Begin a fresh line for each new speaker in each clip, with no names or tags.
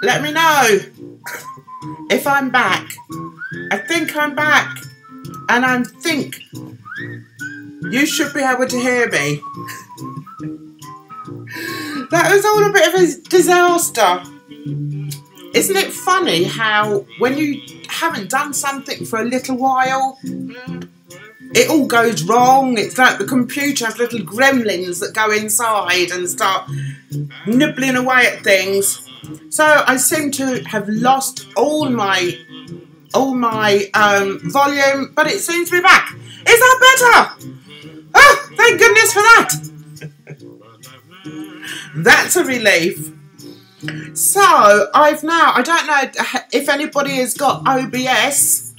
Let me know if I'm back. I think I'm back. And I think you should be able to hear me. That was all a bit of a disaster. Isn't it funny how when you haven't done something for a little while, it all goes wrong? It's like the computer has little gremlins that go inside and start nibbling away at things. So I seem to have lost all my volume, but it seems to be back. Is that better? Oh, thank goodness for that. That's a relief. So I don't know if anybody has got OBS.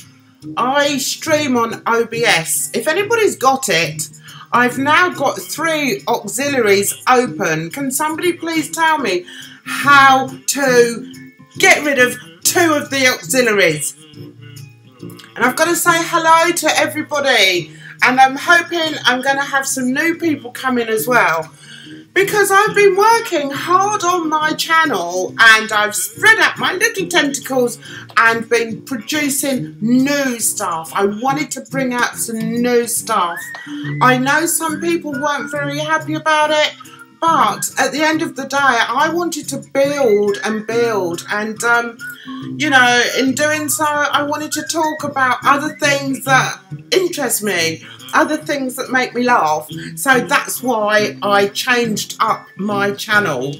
I stream on OBS. If anybody's got it, I've now got 3 auxiliaries open. Can somebody please tell me how to get rid of 2 of the auxiliaries? And I've got to say hello to everybody. And I'm hoping I'm going to have some new people come in as well. Because I've been working hard on my channel and I've spread out my little tentacles and been producing new stuff. I wanted to bring out some new stuff. I know some people weren't very happy about it, but at the end of the day, I wanted to build and build. And, you know, in doing so, I wanted to talk about other things that interest me. Other things that make me laugh. So that's why I changed up my channel.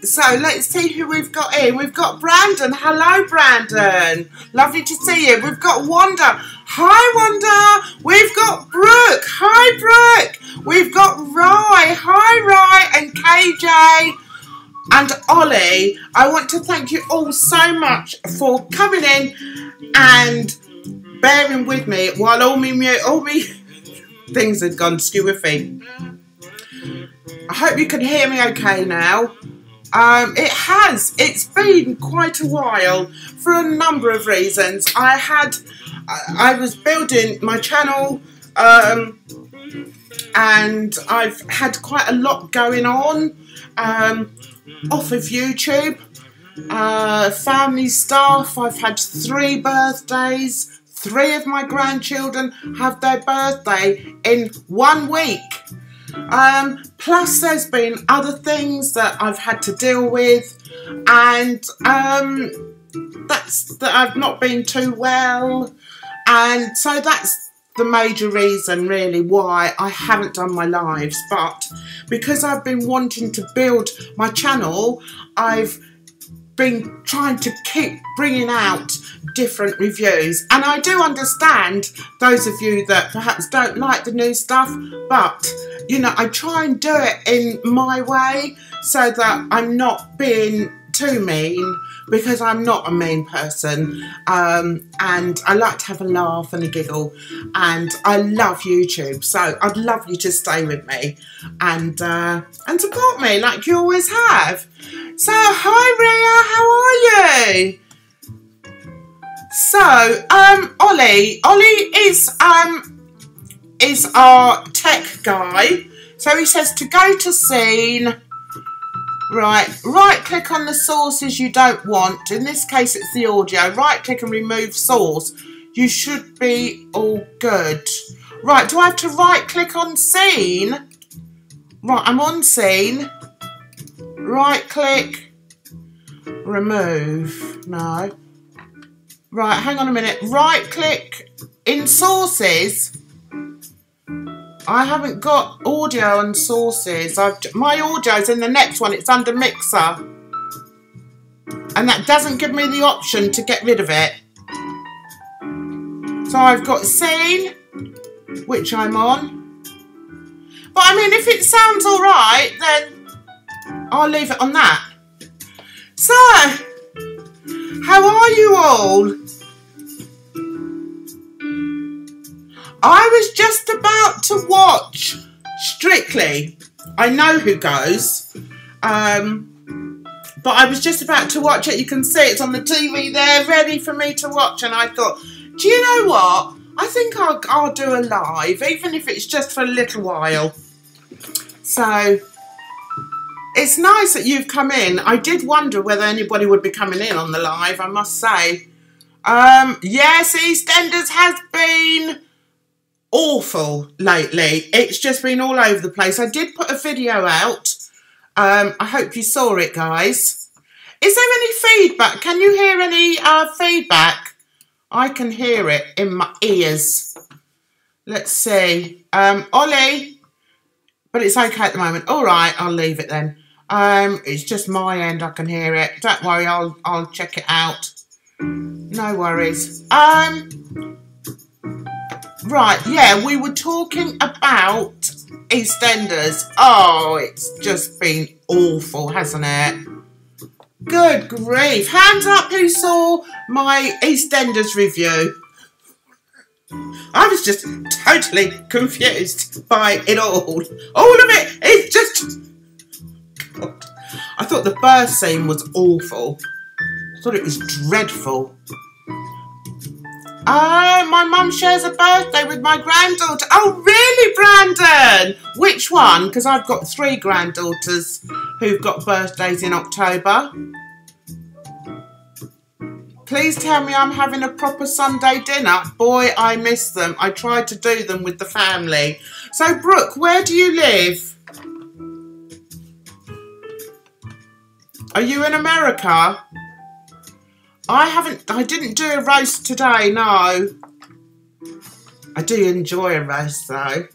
So let's see who we've got in. We've got Brandon. Hello, Brandon. Lovely to see you. We've got Wanda. Hi, Wanda. We've got Brooke. Hi, Brooke. We've got Rye. Hi, Rye. And KJ. And Ollie. I want to thank you all so much for coming in and bearing with me while all me things had gone skewiffy. I hope you can hear me okay now. It's been quite a while for a number of reasons. I was building my channel and I've had quite a lot going on off of YouTube. Family stuff. I've had 3 birthdays. 3 of my grandchildren have their birthday in 1 week. Plus there's been other things that I've had to deal with, and that I've not been too well, and so that's the major reason really why I haven't done my lives. But because I've been wanting to build my channel, I've been trying to keep bringing out different reviews, and I do understand those of you that perhaps don't like the new stuff, but you know, I try and do it in my way so that I'm not being too mean, because I'm not a mean person, and I like to have a laugh and a giggle, and I love YouTube, so I'd love you to stay with me and support me like you always have. So hi Rhea, how are you? So Ollie is our tech guy. So he says to go to scene. Right click on the sources you don't want. In this case it's the audio. Right click and remove source. You should be all good. Right, do I have to right click on scene? Right, I'm on scene. Right click, remove. No. Right, hang on a minute. Right click in sources. I haven't got audio and sources. My audio's in the next one. It's under mixer. And that doesn't give me the option to get rid of it. So I've got scene, which I'm on. But I mean, if it sounds all right, then I'll leave it on that. So, how are you all? I was just about to watch Strictly. I know who goes. But I was just about to watch it. You can see it's on the TV there, ready for me to watch. And I thought, do you know what? I think I'll do a live, even if it's just for a little while. So, It's nice that you've come in. I did wonder whether anybody would be coming in on the live, I must say. Yes, Eastenders has been awful lately. It's just been all over the place. I did put a video out. I hope you saw it, guys. Is there any feedback? Can you hear any feedback? I can hear it in my ears. Let's see. Ollie, but it's okay at the moment. All right, I'll leave it then. It's just my end. I can hear it. Don't worry, I'll check it out. No worries. Right, yeah, we were talking about EastEnders. Oh, it's just been awful, hasn't it? Good grief. Hands up who saw my EastEnders review. I was just totally confused by it all. All of it is just... God. I thought the birth scene was awful. I thought it was dreadful. Oh, my mum shares a birthday with my granddaughter. Oh, really, Brandon? Which one? Because I've got 3 granddaughters who've got birthdays in October. Please tell me I'm having a proper Sunday dinner. Boy, I miss them. I tried to do them with the family. So, Brooke, where do you live? Are you in America? I didn't do a roast today, no. I do enjoy a roast though.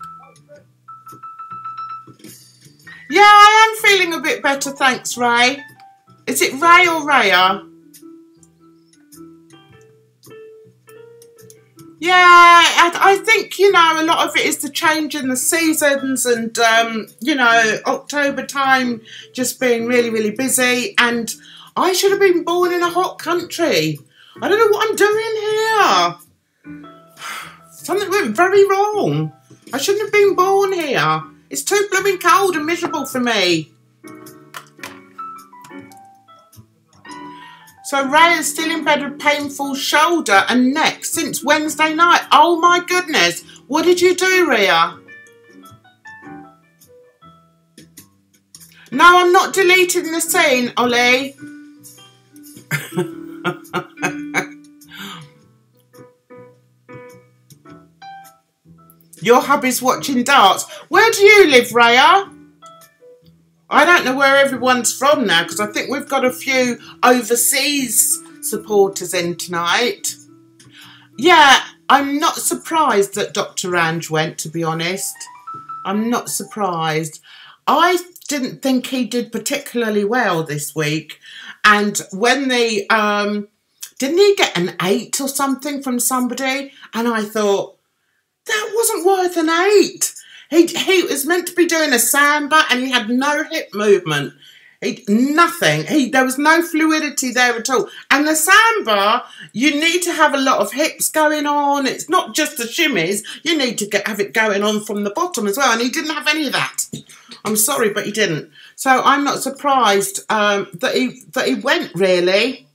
Yeah, I am feeling a bit better, thanks, Ray. Is it Ray or Raya? Yeah, I think, you know, a lot of it is the change in the seasons and, you know, October time just being really, really busy. And I should have been born in a hot country. I don't know what I'm doing here. Something went very wrong. I shouldn't have been born here. It's too blooming cold and miserable for me. So Ray is still in bed with painful shoulder and neck since Wednesday night. Oh my goodness. What did you do, Rhea? No, I'm not deleting the scene, Ollie. Your hubby's watching darts. Where do you live, Rhea? I don't know where everyone's from now because I think we've got a few overseas supporters in tonight. Yeah, I'm not surprised that Dr. Ange went, to be honest. I'm not surprised. I didn't think he did particularly well this week. And when they, didn't he get an 8 or something from somebody? And I thought, that wasn't worth an 8. He was meant to be doing a samba and he had no hip movement. Nothing. There was no fluidity there at all. And the samba, you need to have a lot of hips going on. It's not just the shimmies. You need to have it going on from the bottom as well. And he didn't have any of that. I'm sorry, but he didn't. So I'm not surprised that he went, really.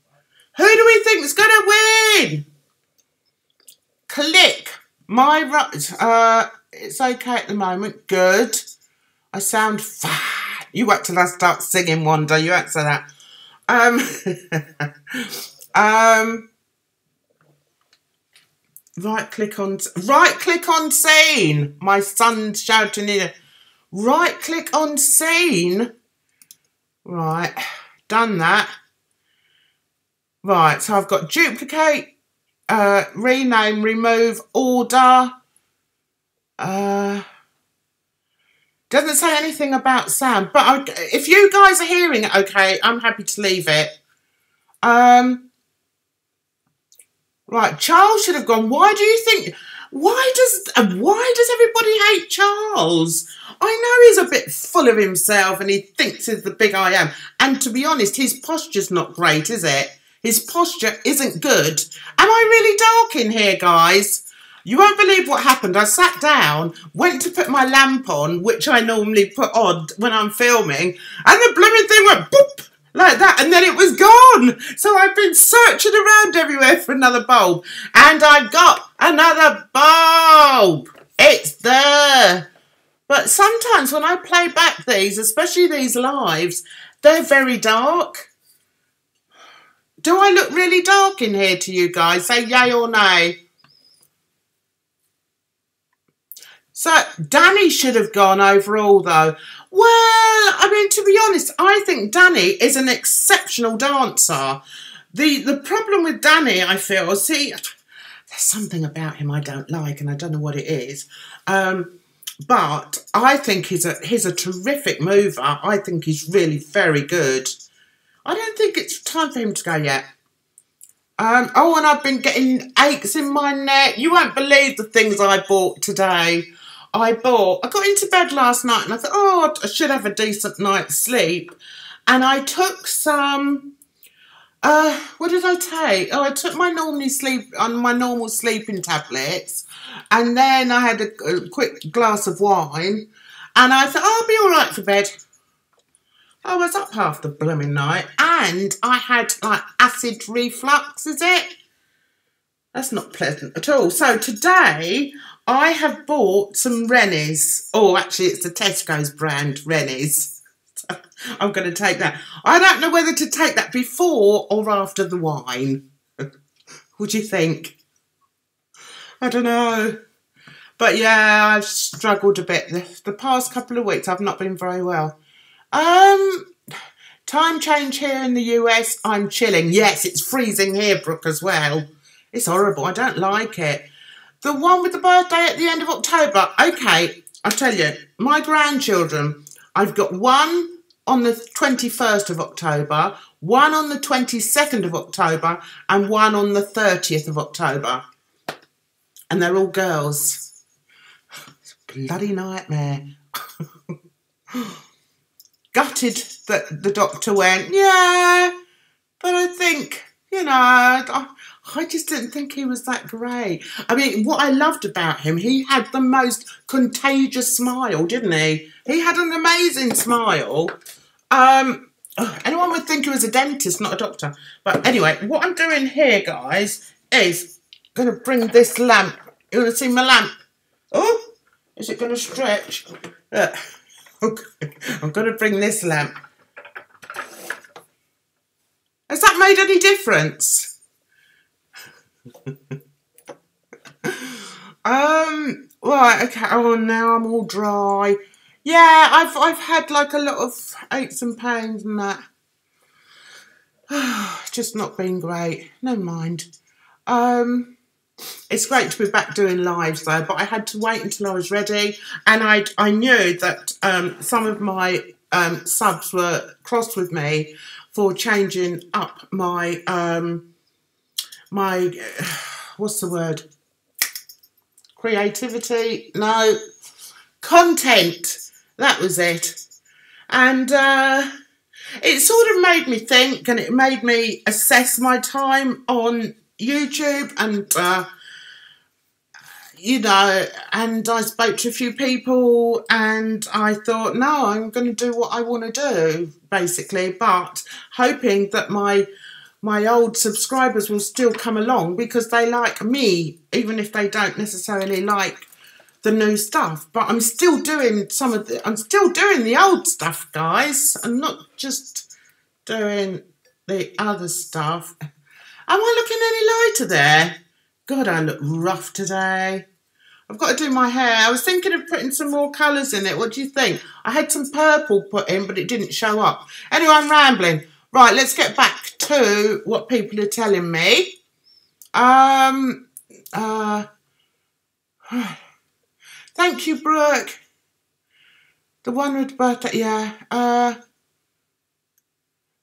Who do we think is going to win? Click. It's okay at the moment. Good. I sound fat. You wait till I start singing, Wanda. You answer that. Right click on scene. My son's shouting here. Right click on scene. Right. Done that. Right. So I've got duplicate. Rename, remove, order. Doesn't say anything about Sam, but if you guys are hearing it okay, I'm happy to leave it. Right, Charles should have gone. Why do you think? Why does everybody hate Charles? I know he's a bit full of himself and he thinks he's the big I am. And to be honest, his posture's not great, is it? His posture isn't good. Am I really dark in here, guys? You won't believe what happened. I sat down, went to put my lamp on, which I normally put on when I'm filming, and the blooming thing went boop, like that, and then it was gone. So I've been searching around everywhere for another bulb, and I got another bulb. It's there. But sometimes when I play back these, especially these lives, they're very dark. Do I look really dark in here to you guys? Say yay or nay. So Danny should have gone overall though. Well, I mean, to be honest, I think Danny is an exceptional dancer. The problem with Danny, I feel, see, there's something about him I don't like and I don't know what it is. But I think he's a terrific mover. I think he's really very good. I don't think it's time for him to go yet. Oh, and I've been getting aches in my neck. You won't believe the things I bought today. I got into bed last night and I thought, oh, I should have a decent night's sleep. And I took some, what did I take? Oh, I took my normal sleeping tablets. And then I had a quick glass of wine. And I thought, oh, I'll be all right for bed. I was up half the blooming night. And I had, like, acid reflux, is it? That's not pleasant at all. So today, I have bought some Rennies. Oh, actually, it's the Tesco's brand, Rennies. So I'm going to take that. I don't know whether to take that before or after the wine. What do you think? I don't know. But yeah, I've struggled a bit. The past couple of weeks, I've not been very well. Time change here in the US, I'm chilling. Yes, it's freezing here, Brooke, as well. It's horrible. I don't like it. The one with the birthday at the end of October. Okay, I'll tell you, my grandchildren, I've got one on the 21st of October, one on the 22nd of October, and one on the 30th of October. And they're all girls. It's a bloody nightmare. Gutted that the doctor went, yeah, but I think, you know, I just didn't think he was that great. I mean, what I loved about him, he had the most contagious smile, didn't he? He had an amazing smile. Anyone would think he was a dentist, not a doctor. But anyway, what I'm doing here, guys, is going to bring this lamp. You want to see my lamp? Oh, is it going to stretch? Look. I'm going to bring this lamp. Has that made any difference? Right, okay. Oh, now I'm all dry. Yeah, I've had like a lot of aches and pains and that. Just not been great. Never mind. It's great to be back doing lives though, but I had to wait until I was ready, and I knew that some of my subs were cross with me for changing up my what's the word? Creativity? No, content. That was it, and it sort of made me think, and it made me assess my time on YouTube, and you know, and I spoke to a few people and I thought, no, I'm going to do what I want to do, basically, but hoping that my old subscribers will still come along because they like me, even if they don't necessarily like the new stuff. But I'm still doing I'm still doing the old stuff, guys. I'm not just doing the other stuff. Am I looking any lighter there? God, I look rough today. I've got to do my hair. I was thinking of putting some more colours in it. What do you think? I had some purple put in, but it didn't show up. Anyway, I'm rambling. Right, let's get back to what people are telling me. Thank you, Brooke. The one with the birthday, yeah.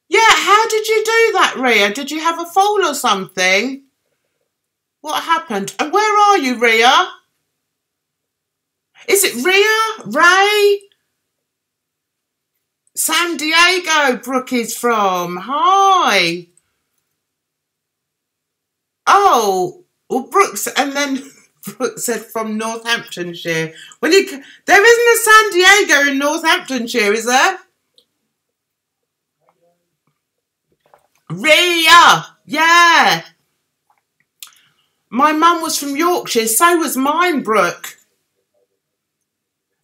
Yeah, how did you do that, Ria? Did you have a fall or something? What happened? And where are you, Ria? Is it Ria? Ray? San Diego, Brooke is from. Hi. Oh, well, Brooks, and then Brooke said from Northamptonshire. Well, there isn't a San Diego in Northamptonshire, is there? Ria, yeah. My mum was from Yorkshire, so was mine, Brooke.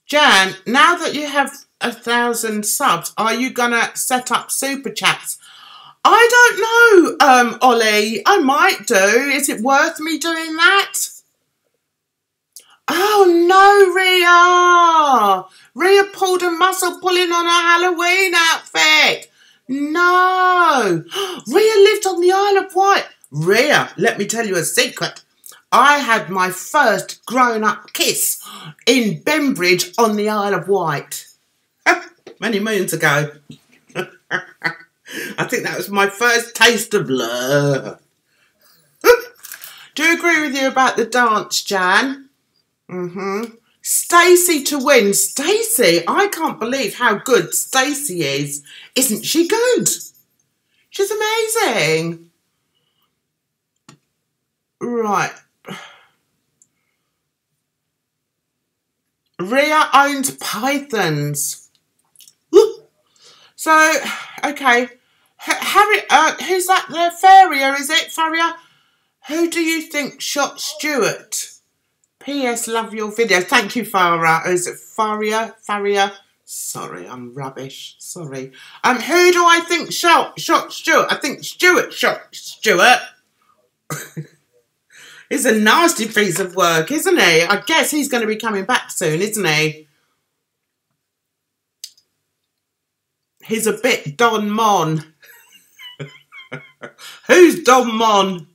Jan, now that you have 1,000 subs, are you gonna set up super chats? I don't know, Ollie. I might do. Is it worth me doing that? Oh no, Rhea! Rhea pulled a muscle pulling on a Halloween outfit. No. Rhea lived on the Isle of Wight. Rhea, let me tell you a secret. I had my first grown-up kiss in Bembridge on the Isle of Wight. Many moons ago. I think that was my first taste of love. Do agree with you about the dance, Jan. Stacey to win. Stacey, I can't believe how good Stacey is. Isn't she good? She's amazing. Right. Rhea owns pythons. Woo. So, okay. Harry, who's that there? Faria, is it? Faria? Who do you think shot Stuart? P.S. Love your video. Thank you, Farah. Is it Faria? Faria? Sorry, I'm rubbish. Sorry. Who do I think shot Stuart? I think Stuart shot Stuart. It's a nasty piece of work, isn't he? I guess he's going to be coming back soon, isn't he? He's a bit Don Mon. Who's Don Mon?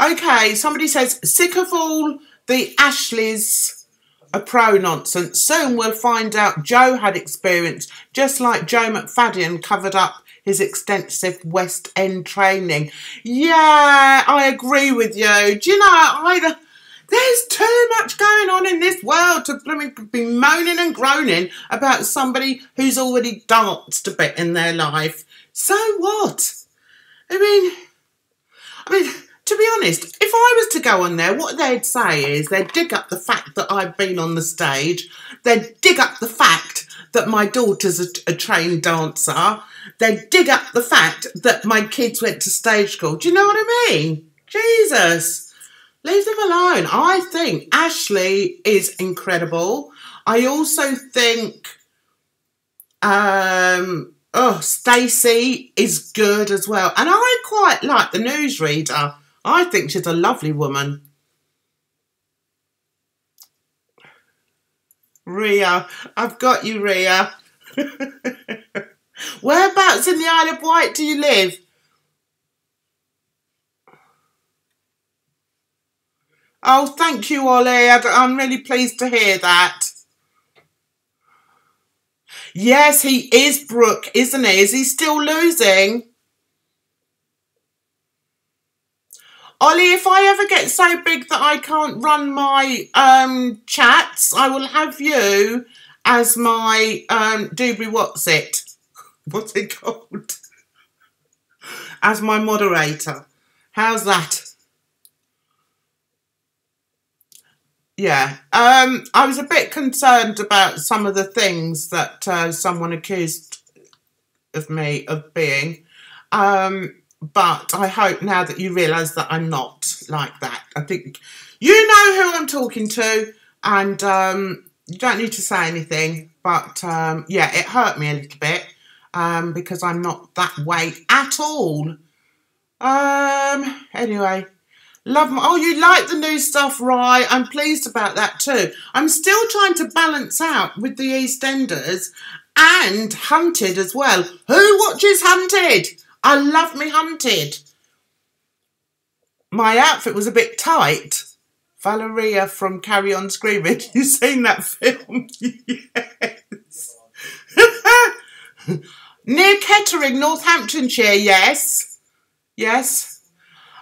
Okay, somebody says, sick of all the Ashleys a pro nonsense. Soon we'll find out Joe had experience, just like Joe McFadden covered up his extensive West End training. Yeah, I agree with you. Do you know, there's too much going on in this world to be moaning and groaning about somebody who's already danced a bit in their life. So what? I mean, to be honest, if I was to go on there, what they'd say is they'd dig up the fact that I've been on the stage. They'd dig up the fact that my daughter's a trained dancer. They'd dig up the fact that my kids went to stage school. Do you know what I mean? Jesus. Leave them alone. I think Ashley is incredible. I also think Stacey is good as well. And I quite like the newsreader. I think she's a lovely woman. Rhea, I've got you, Rhea. Whereabouts in the Isle of Wight do you live? Oh, thank you, Ollie. I'm really pleased to hear that. Yes, he is, Brooke, isn't he? Is he still losing? Ollie, if I ever get so big that I can't run my chats, I will have you as my doobie what's it? What's it called? As my moderator. How's that? Yeah. I was a bit concerned about some of the things that someone accused of me of being. But I hope now that you realise that I'm not like that. I think you know who I'm talking to, and you don't need to say anything. But yeah, it hurt me a little bit because I'm not that way at all. Anyway, love my... Oh, you like the new stuff, right? I'm pleased about that too. I'm still trying to balance out with the Eastenders and Hunted as well. Who watches Hunted? I love me Hunted. My outfit was a bit tight. Valeria from Carry On Screaming. You seen that film? Yes. Near Kettering, Northamptonshire, yes. Yes.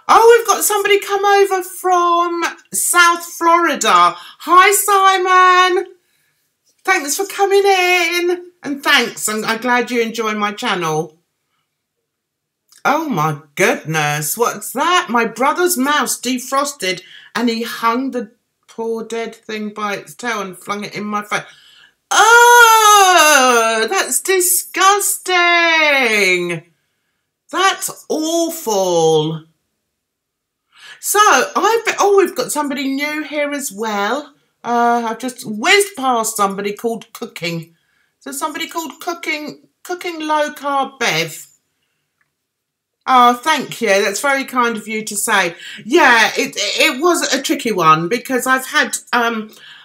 Oh, we've got somebody come over from South Florida. Hi, Simon. Thanks for coming in. And thanks. I'm glad you enjoy my channel. Oh my goodness, what's that? My brother's mouse defrosted and he hung the poor dead thing by its tail and flung it in my face. Oh, that's disgusting. That's awful. So, we've got somebody new here as well. I've just whizzed past somebody called Cooking. So somebody called Cooking Low Carb Bev. Oh, thank you. That's very kind of you to say. Yeah, it was a tricky one because I've had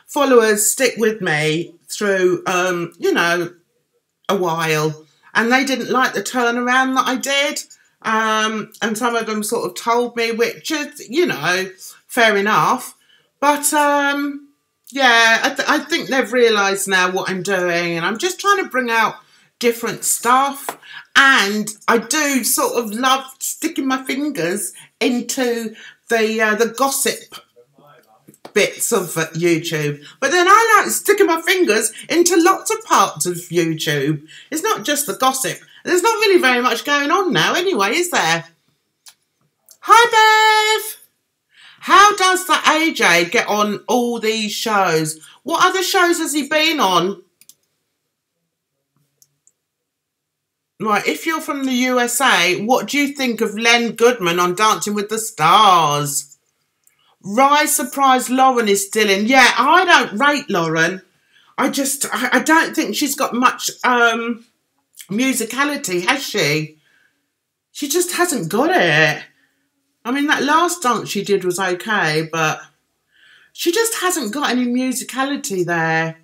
followers stick with me through, you know, a while, and they didn't like the turnaround that I did. And some of them sort of told me, which is, you know, fair enough. But yeah, I think they've realised now what I'm doing, and I'm just trying to bring out different stuff. And I do sort of love sticking my fingers into the gossip bits of YouTube, but then I like sticking my fingers into lots of parts of YouTube. It's not just the gossip. There's not really very much going on now anyway, is there? Hi Bev! How does the AJ get on all these shows? What other shows has he been on? Right, if you're from the USA, what do you think of Len Goodman on Dancing with the Stars? Rise surprised Lauren is still in. Yeah, I don't rate Lauren. I don't think she's got much musicality, has she? She just hasn't got it. I mean, that last dance she did was okay, but she just hasn't got any musicality there.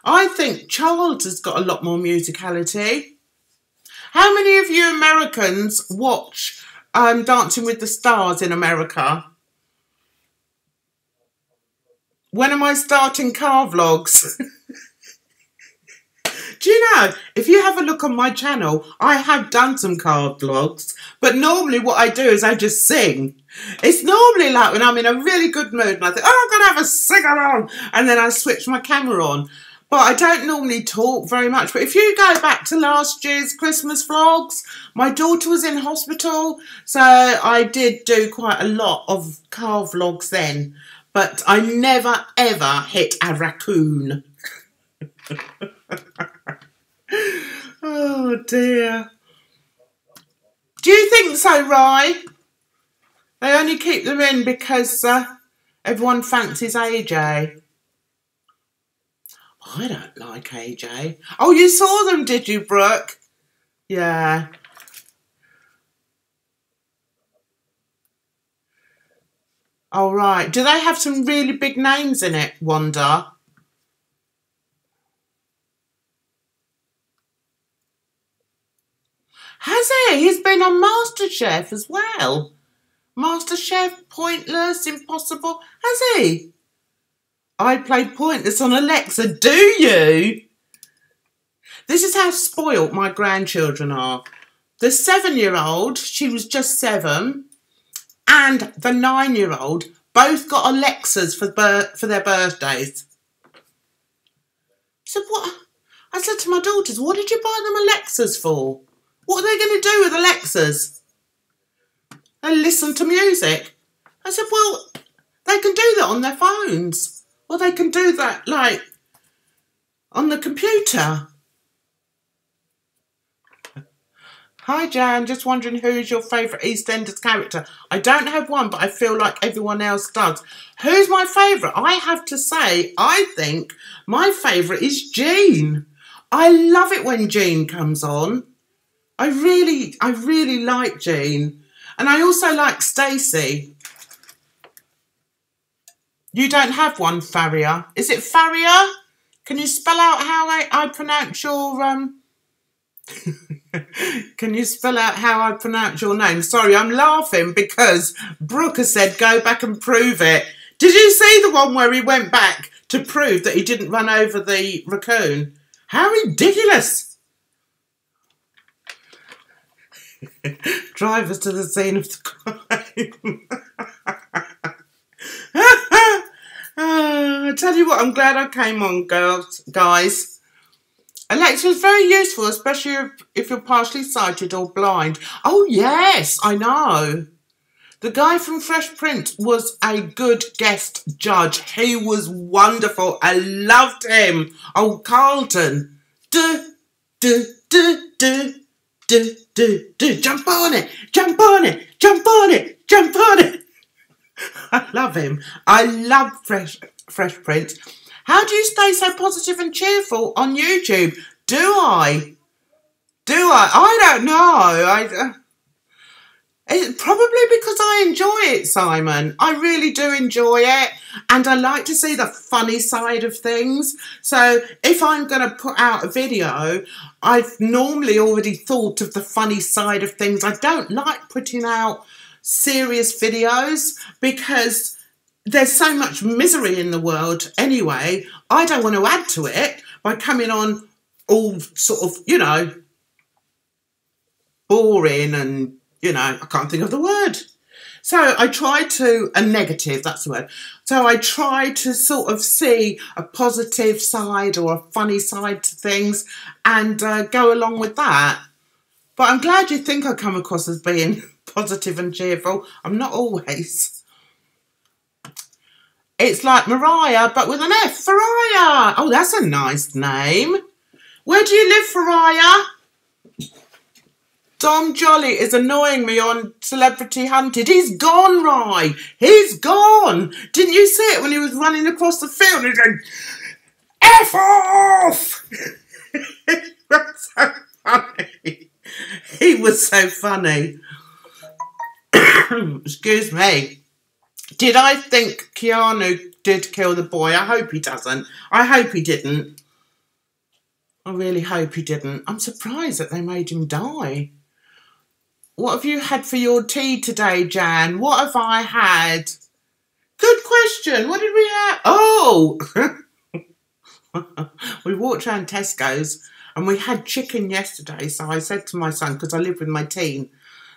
I think Charles has got a lot more musicality. How many of you Americans watch Dancing with the Stars in America? When am I starting car vlogs? Do you know, if you have a look on my channel, I have done some car vlogs, but normally what I do is I just sing. It's normally like when I'm in a really good mood and I think, oh, I'm going to have a sing-along, and then I switch my camera on. But I don't normally talk very much. But if you go back to last year's Christmas vlogs, my daughter was in hospital, so I did do quite a lot of car vlogs then. But I never, ever hit a raccoon. Oh, dear. Do you think so, Rye? They only keep them in because everyone fancies AJ. I don't like AJ. Oh, you saw them, did you, Brooke? Yeah. All right. Do they have some really big names in it, Wanda? Has he? He's been on MasterChef as well. MasterChef, Pointless, Impossible. Has he? I played Pointless on Alexa. Do you? This is how spoilt my grandchildren are. The 7-year-old, she was just 7, and the 9-year-old both got Alexas for their birthdays. So what? I said to my daughters, what did you buy them Alexas for? What are they going to do with Alexas? They listen to music. I said, well, they can do that on their phones. Or they can do that, like, on the computer. Hi, Jan. Just wondering who's your favourite Eastenders character. I don't have one, but I feel like everyone else does. Who's my favourite? I have to say, I think my favourite is Jean. I love it when Jean comes on. I really like Jean. And I also like Stacey. You don't have one, Faria. Is it Faria? Can you spell out how I pronounce your Can you spell out how I pronounce your name? Sorry, I'm laughing because Brooke has said go back and prove it. Did you see the one where he went back to prove that he didn't run over the raccoon? How ridiculous! Drive us to the scene of the crime. I tell you what, I'm glad I came on, guys. Alexa is very useful, especially if you're partially sighted or blind. Oh, yes, I know. The guy from Fresh Prince was a good guest judge. He was wonderful. I loved him. Oh, Carlton. Jump on it. Jump on it. Jump on it. Jump on it. I love him. I love Fresh Prince. How do you stay so positive and cheerful on YouTube? Do I? I don't know. It's probably because I enjoy it, Simon. I really do enjoy it. And I like to see the funny side of things. So if I'm going to put out a video, I've normally already thought of the funny side of things. I don't like putting out serious videos because there's so much misery in the world anyway. I don't want to add to it by coming on all sort of, you know, boring and, you know, I can't think of the word. So I try to, a negative, that's the word. So I try to sort of see a positive side or a funny side to things and go along with that. But I'm glad you think I come across as being positive and cheerful. I'm not always. It's like Mariah, but with an F. Fariah. Oh, that's a nice name. Where do you live, Fariah? Dom Jolly is annoying me on Celebrity Hunted. He's gone, Rye. He's gone. Didn't you see it when he was running across the field? He said, F off! It was so funny. He was so funny. Excuse me. Did I think Keanu did kill the boy? I hope he doesn't. I hope he didn't. I really hope he didn't. I'm surprised that they made him die. What have you had for your tea today, Jan? What have I had? Good question. What did we have? Oh! We walked around Tesco's and we had chicken yesterday. So I said to my son, because I live with my teen,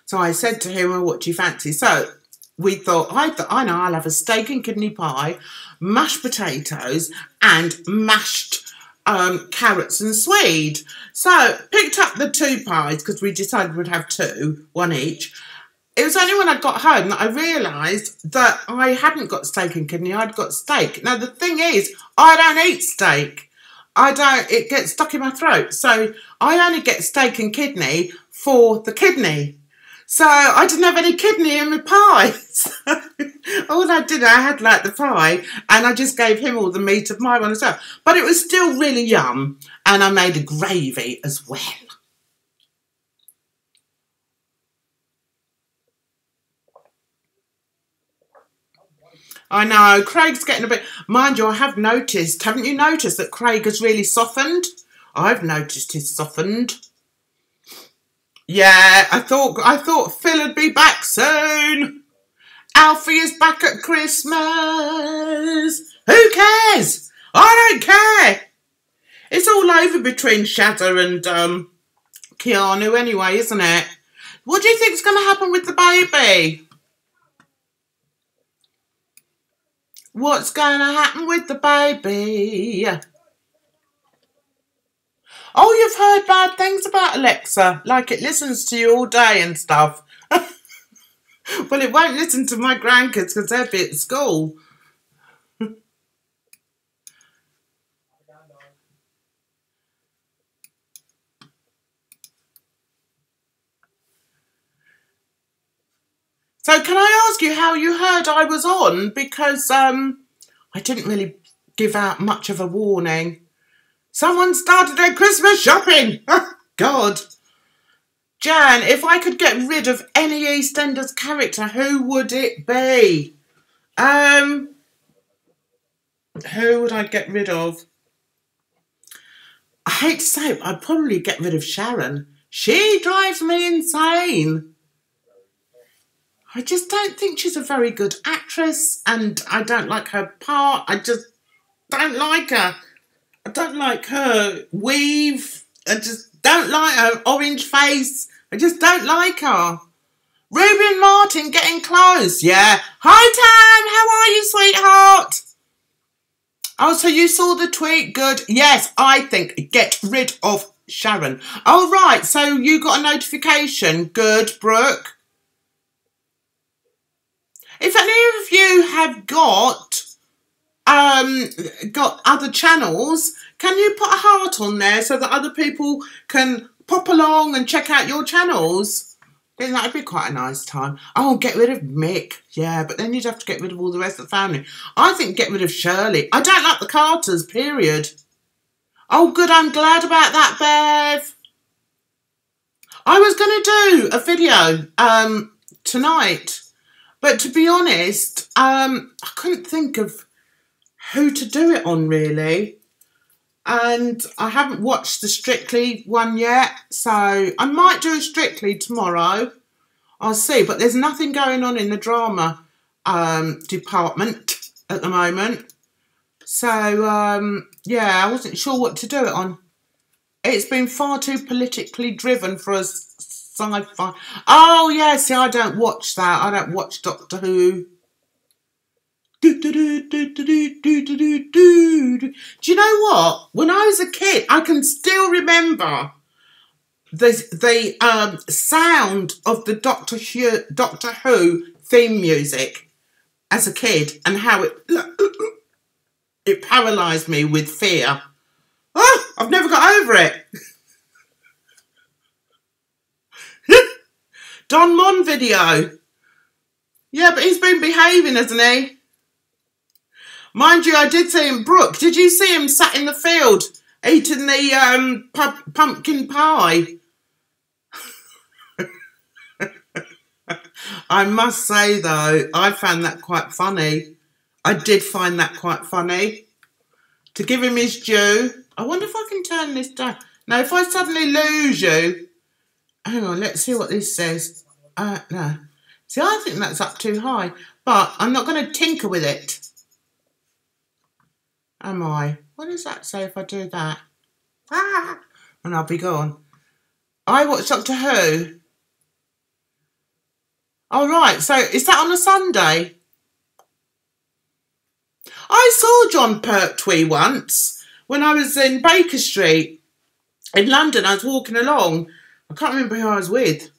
so I said to him, well, what do you fancy? So we thought, I know, I'll have a steak and kidney pie, mashed potatoes and mashed carrots and swede. So picked up the 2 pies because we decided we'd have 2, 1 each. It was only when I got home that I realised that I hadn't got steak and kidney, I'd got steak. Now the thing is, I don't eat steak. It gets stuck in my throat. So I only get steak and kidney for the kidney. So I didn't have any kidney in my pie. So all I did, I had like the pie and I just gave him all the meat of my one as well. But it was still really yum. And I made a gravy as well. I know, Craig's getting a bit... Mind you, I have noticed, haven't you noticed that Craig has really softened? I've noticed he's softened. Yeah, I thought Phil would be back soon. Alfie is back at Christmas. Who cares? I don't care. It's all over between Shazza and Keanu anyway, isn't it? What do you think's going to happen with the baby? What's going to happen with the baby? Oh, you've heard bad things about Alexa, like it listens to you all day and stuff. Well, it won't listen to my grandkids because they'll be at school. So can I ask you how you heard I was on? Because I didn't really give out much of a warning. Someone started their Christmas shopping. God. Jan, if I could get rid of any EastEnders character, who would it be? Who would I get rid of? I hate to say it, I'd probably get rid of Sharon. She drives me insane. I just don't think she's a very good actress and I don't like her part. I just don't like her. I don't like her weave. I just don't like her orange face. I just don't like her. Ruben Martin getting close. Yeah. Hi, Tam. How are you, sweetheart? Oh, so you saw the tweet. Good. Yes, I think get rid of Sharon. Oh, right. So you got a notification. Good, Brooke. If any of you have got other channels, can you put a heart on there so that other people can pop along and check out your channels? Then that'd be quite a nice time. Oh, get rid of Mick. Yeah, but then you'd have to get rid of all the rest of the family. I think get rid of Shirley. I don't like the Carters, period. Oh, good. I'm glad about that, Bev. I was going to do a video tonight, but to be honest, I couldn't think of who to do it on, really. And I haven't watched the Strictly one yet, so I might do a Strictly tomorrow. I'll see, but there's nothing going on in the drama department at the moment. So, yeah, I wasn't sure what to do it on. It's been far too politically driven for us sci-fi. Oh, yeah, see, I don't watch that. I don't watch Doctor Who. Do you know what? When I was a kid, I can still remember the sound of the Doctor Who theme music as a kid, and how it paralysed me with fear. Oh, I've never got over it. Don Mon video. Yeah, but he's been behaving, hasn't he? Mind you, I did see him, Brooke. Did you see him sat in the field eating the pumpkin pie? I must say, though, I found that quite funny. I did find that quite funny. To give him his due. I wonder if I can turn this down. Now, if I suddenly lose you... Hang on, let's see what this says. No. See, I think that's up too high. But I'm not going to tinker with it. Am I? What does that say if I do that? Ah! And I'll be gone. I watch Doctor Who. Oh, right. So, is that on a Sunday? I saw John Pertwee once when I was in Baker Street in London. I was walking along. I can't remember who I was with.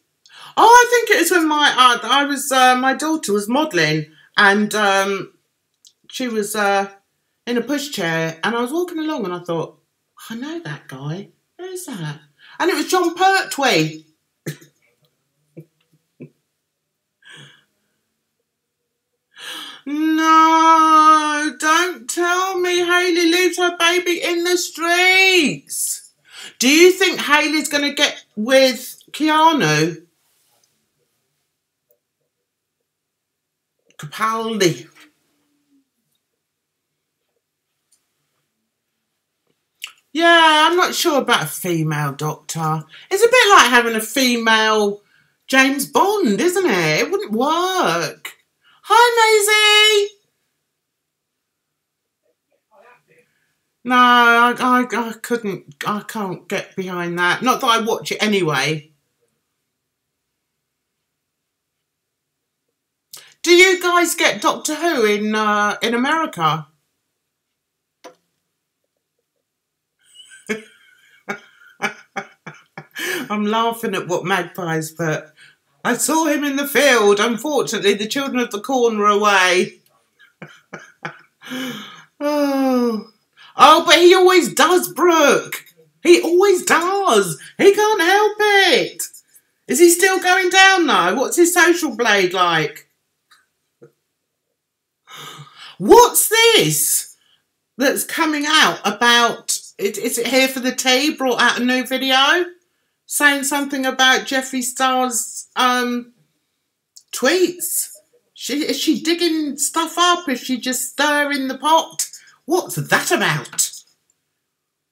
Oh, I think it was when my daughter was modelling, and she was in a pushchair, and I was walking along, and I thought, I know that guy. Who's that? And it was John Pertwee. No, don't tell me Hayley leaves her baby in the streets. Do you think Hayley's going to get with Keanu? Capaldi. Yeah, I'm not sure about a female doctor. It's a bit like having a female James Bond, isn't it? It wouldn't work. Hi, Maisie. No, I couldn't. I can't get behind that. Not that I watch it anyway. Do you guys get Doctor Who in America? I'm laughing at what Magpie's put. I saw him in the field. Unfortunately, the children of the corn were away. Oh, but he always does, Brooke. He always does. He can't help it. Is he still going down now? What's his social blade like? What's this that's coming out about... Is it Here for the Tea? Brought out a new video saying something about Jeffree Star's tweets. Is she digging stuff up? Is she just stirring the pot? What's that about?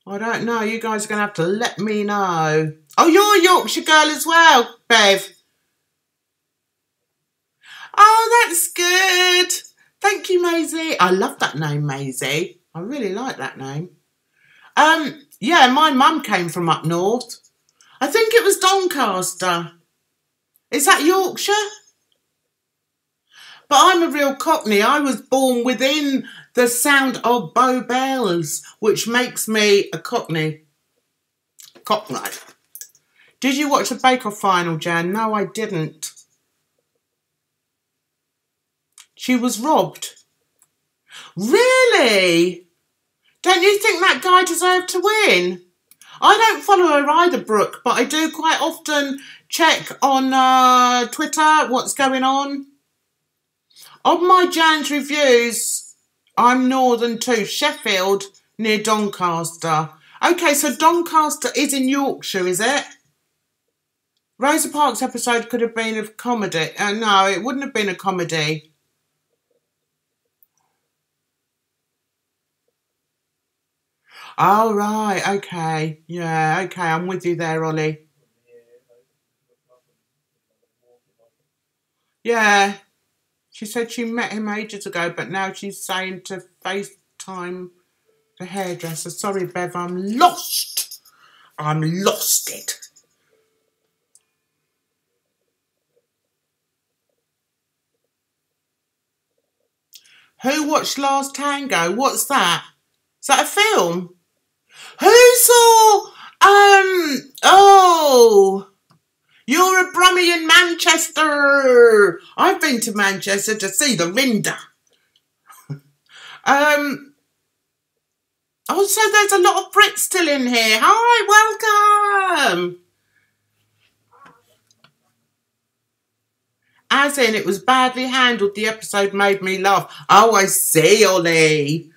I don't know. You guys are going to have to let me know. Oh, you're a Yorkshire girl as well, Bev. Oh, that's good. Thank you, Maisie. I love that name, Maisie. I really like that name. Yeah, my mum came from up north. I think it was Doncaster. Is that Yorkshire? But I'm a real Cockney. I was born within the sound of Bow Bells, which makes me a Cockney. Cockney. Did you watch the Bake Off final, Jan? No, I didn't. She was robbed. Really? Don't you think that guy deserved to win? I don't follow her either, Brooke, but I do quite often check on Twitter what's going on. On my Jan's reviews, I'm Northern too, Sheffield near Doncaster. Okay, so Doncaster is in Yorkshire, is it? Rosa Parks' episode could have been a comedy. No, it wouldn't have been a comedy. Oh, right, okay. Yeah, okay, I'm with you there, Ollie. Yeah, she said she met him ages ago, but now she's saying to FaceTime the hairdresser. Sorry, Bev, I'm lost. I'm lost it. Who watched Last Tango? What's that? Is that a film? Who saw, oh, you're a Brummie in Manchester. I've been to Manchester to see the Rinder. Oh, so there's a lot of Brits still in here. Hi, welcome. As in, it was badly handled. The episode made me laugh. Oh, I see, Ollie.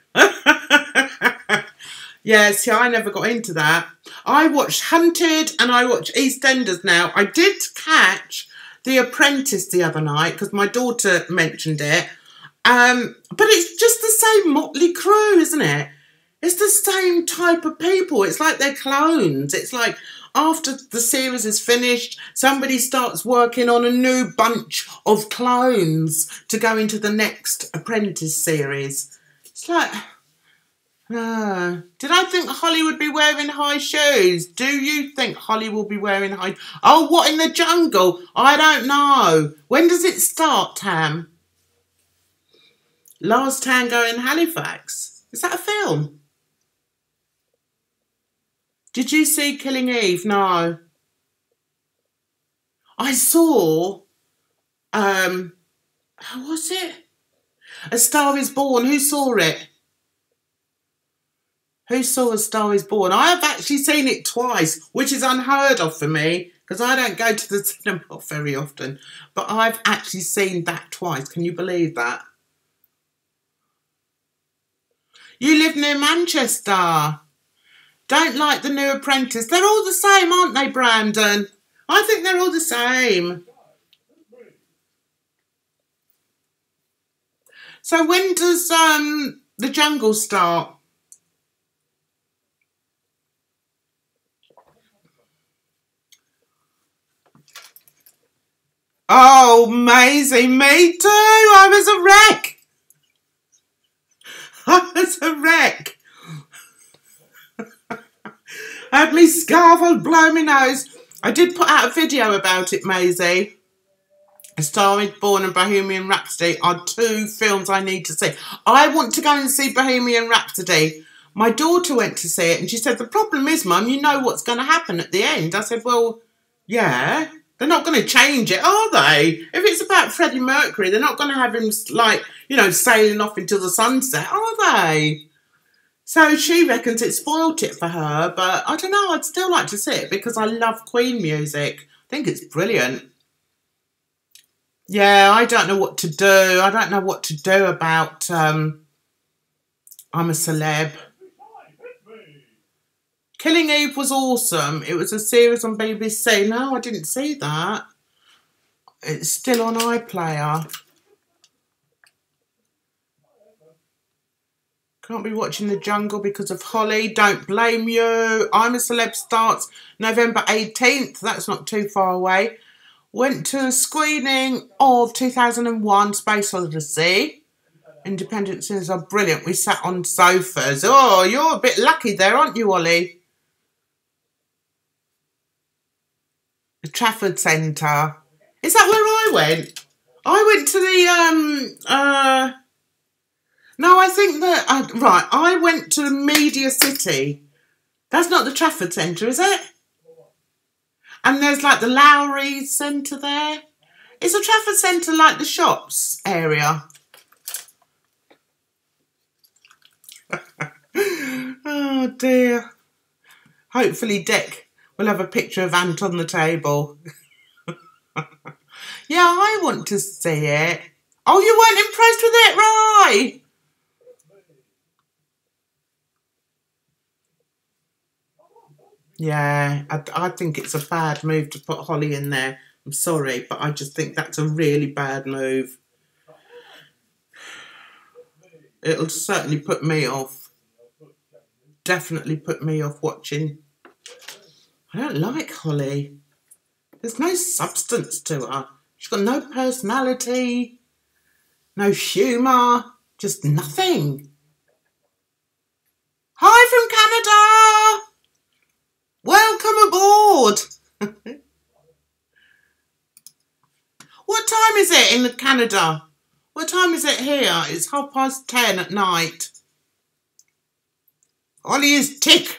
Yeah, see, I never got into that. I watched Hunted and I watch Eastenders now. I did catch The Apprentice the other night because my daughter mentioned it. But it's just the same motley crew, isn't it? It's the same type of people. It's like they're clones. It's like after the series is finished, somebody starts working on a new bunch of clones to go into the next Apprentice series. It's like, did I think Holly would be wearing high shoes? Do you think Holly will be wearing high? Oh, what in the jungle? I don't know. When does it start, Tam? Last Tango in Halifax. Is that a film? Did you see Killing Eve? No. I saw, how was it? A Star is Born. Who saw it? Who saw A Star is Born? I have actually seen it twice, which is unheard of for me, because I don't go to the cinema very often. But I've actually seen that twice. Can you believe that? You live near Manchester. Don't like the new Apprentice. They're all the same, aren't they, Brandon? I think they're all the same. So when does the jungle start? Oh, Maisie, me too. I was a wreck. I was a wreck. I had me scarf all blow me nose. I did put out a video about it, Maisie. A Star is Born and Bohemian Rhapsody are two films I need to see. I want to go and see Bohemian Rhapsody. My daughter went to see it and she said, the problem is, Mum, you know what's going to happen at the end. I said, well, yeah. They're not going to change it, are they? If it's about Freddie Mercury, they're not going to have him, like, you know, sailing off into the sunset, are they? So she reckons it spoilt it for her, but I don't know, I'd still like to see it because I love Queen music. I think it's brilliant. Yeah, I don't know what to do. I don't know what to do about I'm a Celeb. Killing Eve was awesome. It was a series on BBC. No, I didn't see that. It's still on iPlayer. Can't be watching The Jungle because of Holly. Don't blame you. I'm a Celeb starts November 18th. That's not too far away. Went to a screening of 2001 Space Odyssey. Independent cinemas are brilliant. We sat on sofas. Oh, you're a bit lucky there, aren't you, Ollie? The Trafford Centre. Is that where I went? I went to the, no, I think that, right, I went to the Media City. That's not the Trafford Centre, is it? And there's like the Lowry Centre there. Is the Trafford Centre like the shops area? Oh dear. Hopefully Dick will have a picture of Ant on the table. Yeah, I want to see it. Oh, you weren't impressed with it, right? Yeah, I think it's a bad move to put Holly in there. I'm sorry, but I just think that's a really bad move. It'll certainly put me off. Definitely put me off watching. I don't like Holly. There's no substance to her. She's got no personality, no humour, just nothing. Hi from Canada! Welcome aboard! What time is it in Canada? What time is it here? It's 10:30 at night. Holly is tick.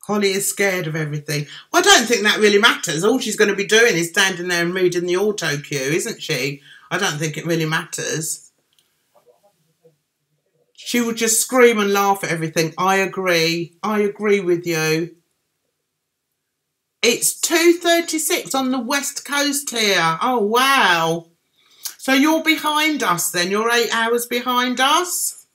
Holly is scared of everything. Well, I don't think that really matters. All she's going to be doing is standing there and reading the auto cue, isn't she? I don't think it really matters. She would just scream and laugh at everything. I agree. I agree with you. It's 2:36 on the west coast here. Oh, wow. So you're behind us then? You're 8 hours behind us?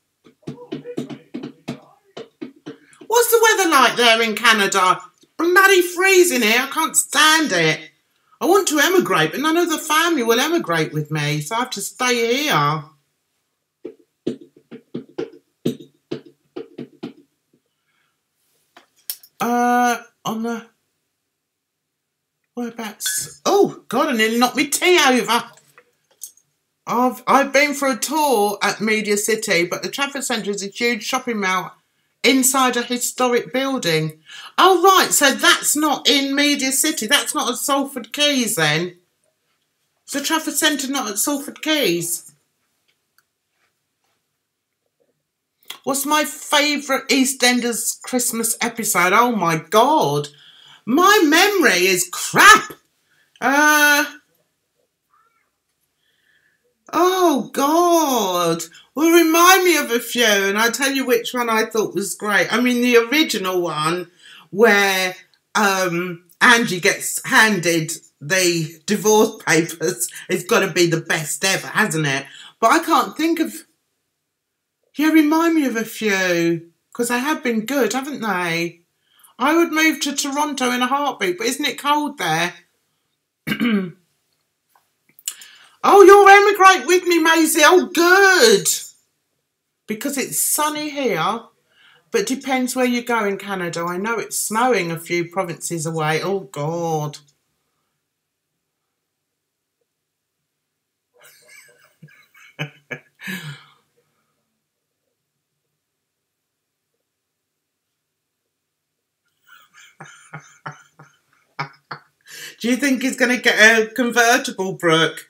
What's the weather like there in Canada? It's bloody freezing here. I can't stand it. I want to emigrate, but none of the family will emigrate with me, so I have to stay here. On the... Whereabouts? Oh, God, I nearly knocked my tea over. I've been for a tour at Media City, but the Trafford Centre is a huge shopping mall inside a historic building. Oh, right, so that's not in Media City. That's not at Salford Quays, then. Is the Trafford Centre not at Salford Quays? What's my favourite EastEnders Christmas episode? Oh, my God. My memory is crap. Oh, God. Well, remind me of a few, and I'll tell you which one I thought was great. I mean, the original one where Angie gets handed the divorce papers has got to be the best ever, hasn't it? But I can't think of... Yeah, remind me of a few, because they have been good, haven't they? I would move to Toronto in a heartbeat, but isn't it cold there? Oh, you'll emigrate with me, Maisie. Oh, good. Because it's sunny here, but depends where you go in Canada. I know it's snowing a few provinces away. Oh, God. Do you think he's going to get a convertible, Brooke?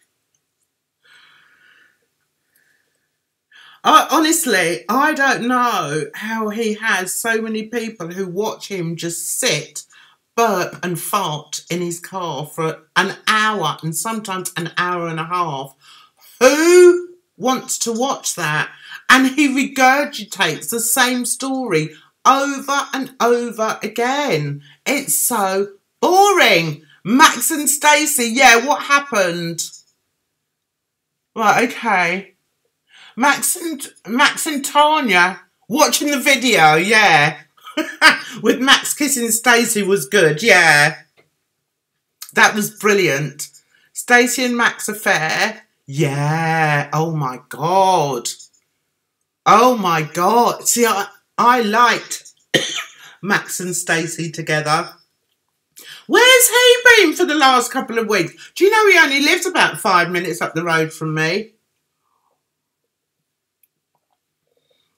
Honestly, I don't know how he has so many people who watch him just sit, burp and fart in his car for an hour and sometimes an hour and a half. Who wants to watch that? And he regurgitates the same story over and over again. It's so boring. Max and Stacey, yeah, what happened? Right, okay. Max and Tanya watching the video, yeah. With Max kissing Stacey was good, yeah. That was brilliant. Stacey and Max affair, yeah. Oh my God. Oh my God. See, I liked Max and Stacey together. Where's he been for the last couple of weeks? Do you know he only lives about 5 minutes up the road from me?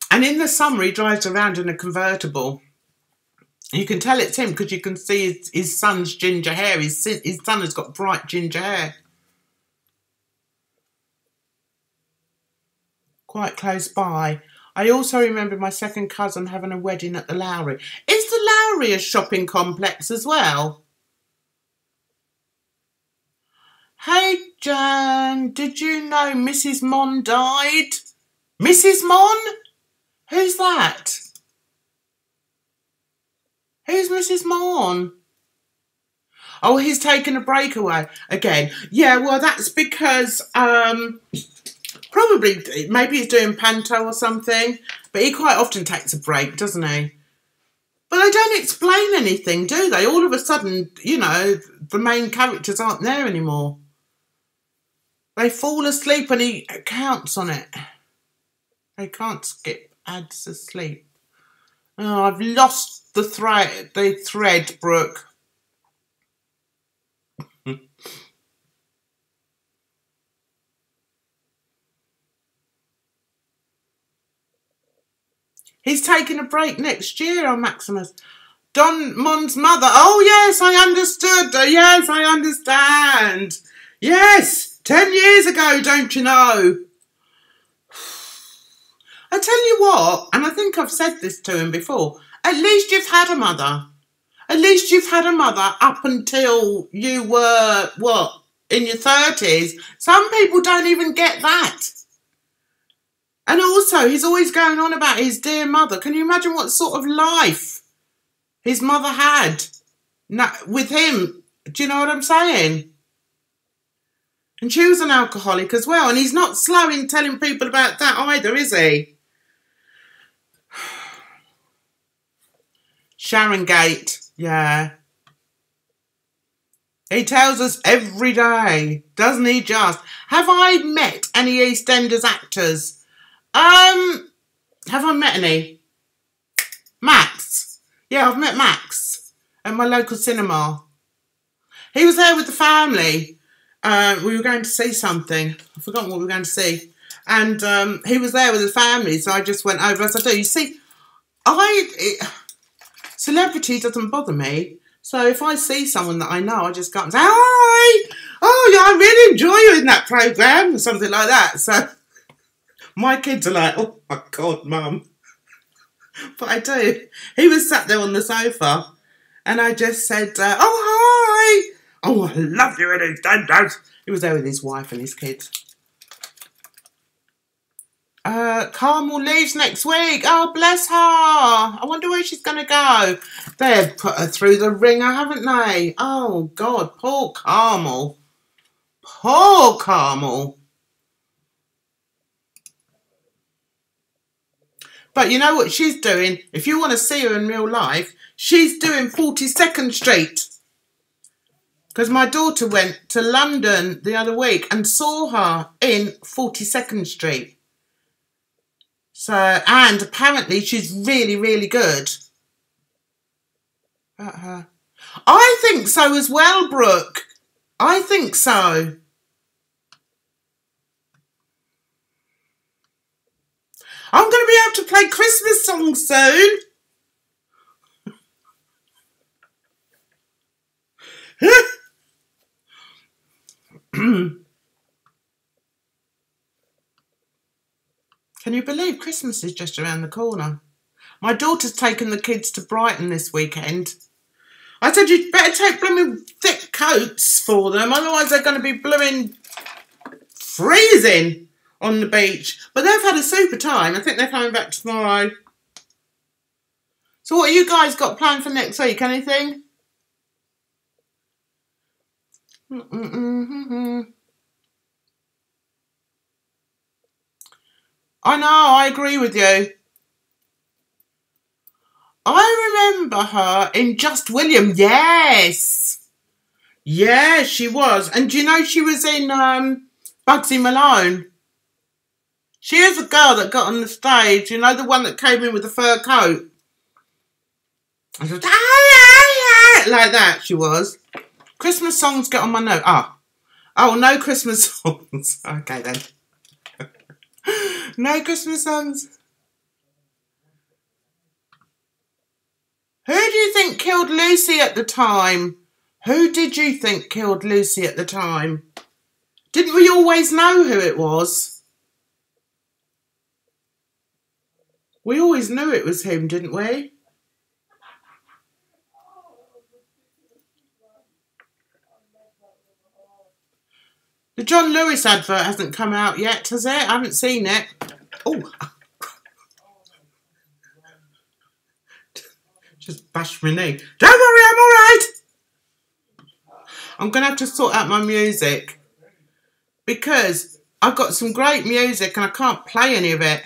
And in the summer, he drives around in a convertible. You can tell it's him because you can see his son's ginger hair. His son has got bright ginger hair. Quite close by. I also remember my second cousin having a wedding at the Lowry. Is the Lowry a shopping complex as well? Hey, Jan, did you know Mrs. Mon died? Mrs. Mon? Who's that? Who's Mrs. Mon? Oh, he's taken a breakaway again. Yeah, well, that's because probably maybe he's doing panto or something. But he quite often takes a break, doesn't he? But they don't explain anything, do they? All of a sudden, you know, the main characters aren't there anymore. They fall asleep and he counts on it. They can't skip ads asleep. Oh, I've lost the thread, Brooke. He's taking a break next year on Maximus. Don Mon's mother. Oh, yes, I understood. Yes, I understand. Yes, 10 years ago, don't you know? I tell you what, and I think I've said this to him before, at least you've had a mother. At least you've had a mother up until you were, what, in your 30s. Some people don't even get that. And also, he's always going on about his dear mother. Can you imagine what sort of life his mother had with him? Do you know what I'm saying? And she was an alcoholic as well. And he's not slow in telling people about that either, is he? Sharon Gate, yeah. He tells us every day, doesn't he just? Have I met any Eastenders actors? Have I met any? Max. Yeah, I've met Max at my local cinema. He was there with the family. We were going to see something. I've forgotten what we were going to see. And he was there with his family, so I just went over as I do. You see, celebrity doesn't bother me. So if I see someone that I know, I just go and say, hi! Oh, yeah, I really enjoy you in that programme, or something like that. So my kids are like, oh, my God, Mum. But I do. He was sat there on the sofa, and I just said, oh, hi! Oh, I love you in Eastenders. He was there with his wife and his kids. Carmel leaves next week. Oh, bless her. I wonder where she's going to go. They've put her through the ringer, haven't they? Oh, God. Poor Carmel. Poor Carmel. But you know what she's doing? If you want to see her in real life, she's doing 42nd Street. Because my daughter went to London the other week and saw her in 42nd Street. So, and apparently she's really, really good. About her. I think so as well, Brooke. I think so. I'm going to be able to play Christmas songs soon. Can you believe Christmas is just around the corner? My daughter's taken the kids to Brighton this weekend. I said you'd better take blooming thick coats for them, otherwise they're going to be blooming freezing on the beach. But they've had a super time. I think they're coming back tomorrow. So what have you guys got planned for next week? Anything? I know, I agree with you. I remember her in Just William. Yes. Yeah, she was. And do you know she was in Bugsy Malone? She is a girl that got on the stage. You know, the one that came in with the fur coat? And she was, like that, she was. Christmas songs get on my note. Oh, no Christmas songs. Okay, then. No Christmas songs. Who do you think killed Lucy at the time? Who did you think killed Lucy at the time? Didn't we always know who it was? We always knew it was him, didn't we? The John Lewis advert hasn't come out yet, has it? I haven't seen it. Oh. Just bashed my knee. Don't worry, I'm alright. I'm going to have to sort out my music. Because I've got some great music and I can't play any of it.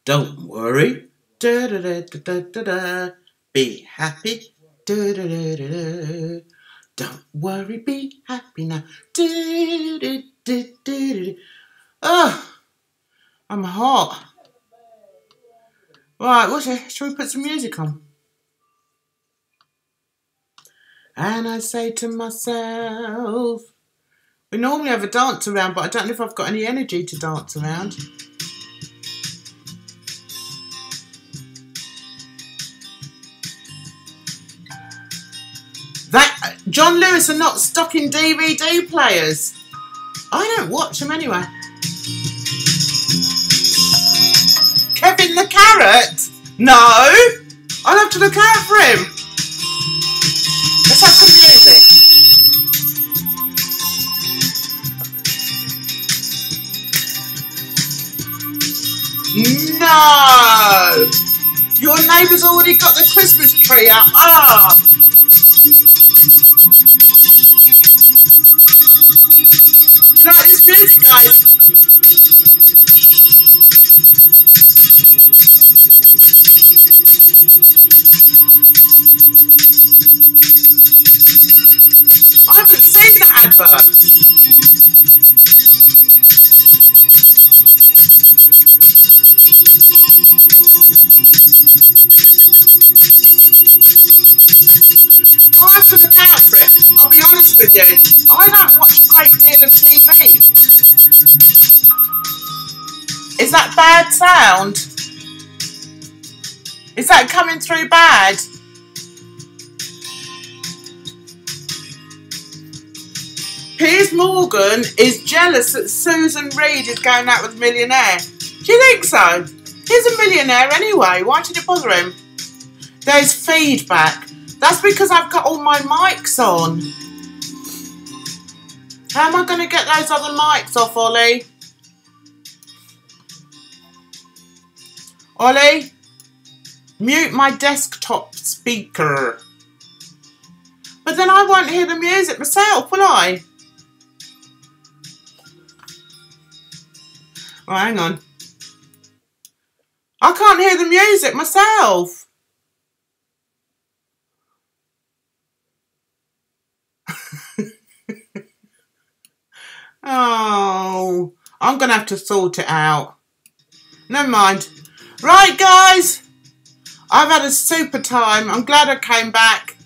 Don't worry. Be happy. Don't worry, be happy now. Oh, I'm hot. Right, shall we put some music on? And I say to myself, we normally have a dance around, but I don't know if I've got any energy to dance around. That John Lewis are not stock in DVD players. I don't watch them anyway. Kevin the Carrot? No! I'll have to look out for him. Let's have some music. No! Your neighbour's already got the Christmas tree up. Ah! You like this music, guys? I haven't seen the advert. I'll have to look out for it. I'll be honest with you. I don't watch a great deal of TV. Is that bad sound? Is that coming through bad? Piers Morgan is jealous that Susan Reid is going out with a millionaire. Do you think so? He's a millionaire anyway. Why did it bother him? There's feedback. That's because I've got all my mics on. How am I going to get those other mics off, Ollie? Ollie? Mute my desktop speaker. But then I won't hear the music myself, will I? Oh, hang on. I can't hear the music myself. Oh, I'm going to have to sort it out. Never mind. Right, guys. I've had a super time. I'm glad I came back.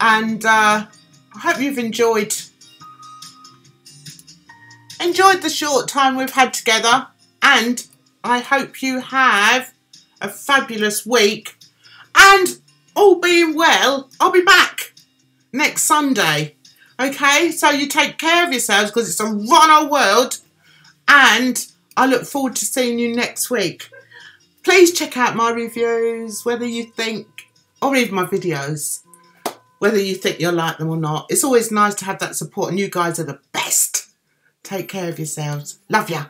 And I hope you've enjoyed the short time we've had together. And I hope you have a fabulous week. And all being well, I'll be back next Sunday. Okay, so you take care of yourselves because it's a run world. And I look forward to seeing you next week. Please check out my reviews, whether you think, or even my videos, whether you think you'll like them or not. It's always nice to have that support, and you guys are the best. Take care of yourselves. Love ya.